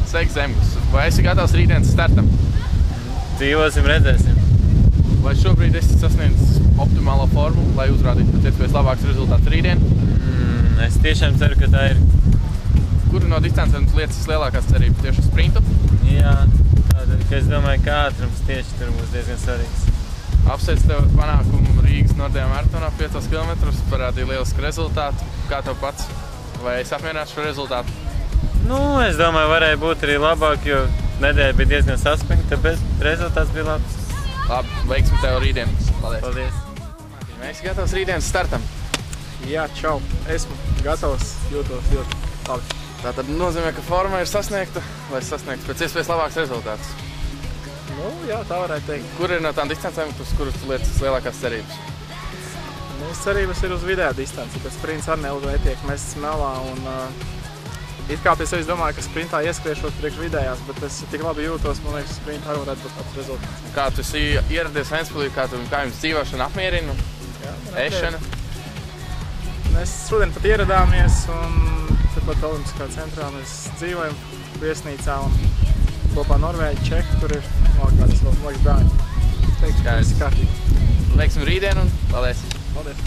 Sveiks, Zemgus! Vai esi gatavs rītdienas startam? Dzīvosim, redzēsim. Vai šobrīd esi sasniedzis optimālo formu, lai uzrādītu pēc iespējas labāks rezultāts rītdien? Es tiešām ceru, ka tā ir. Kuru no distancēm tu lietas lielākās cerības? Tieši uz sprintu? Jā, tādēļ, ka es domāju, ka ātrums tieši tur būs diezgan svarīgs. Apsveic tev panākumu Rīgas Nordea maratonā 5 km, parādīja lielisku rezultātu. Kā tev pats? Vai esi apmierināts šo rezultātu? Es domāju, varēja būt arī labāk, jo nedēļa bija diezgan saspringta, bet rezultāts bija labs. Labi, veiksim tev rītdien. Paldies. Vai esi gatavs rītdienas startam? Jā, čau. Esmu gatavs, jūtos ļoti labi. Tātad nozīmē, ka forma ir sasniegta, lai sasniegtu pēc iespējas labāks rezultāts. Jā, tā varētu teikt. Kur ir no tām distancēm, kuras tu lietas lielākās cerības? Cerības ir uz vidējā distanci, bet sprints arī neilgi netiek mests melā. It kā pie sevis domāju, ka sprintā ieskriešot priekš vidējās, bet es tik labi jūtos, man liekas, sprintā arī varētu būt labs rezultāts. Kā tu esi ieradies Ventspilī, kā jums dzīvošana apmierina? Ēšana? Mēs šodien pat ieradāmies un tepat Olimpiskā centrā mēs dzīvojam viesnīcā un kopā Norvēģi, Čehi, tur ir kādas vēl liekas brāļi. Teikšu, ka viss ir kārtīgi. Veiksim rītdien un paldies! Paldies!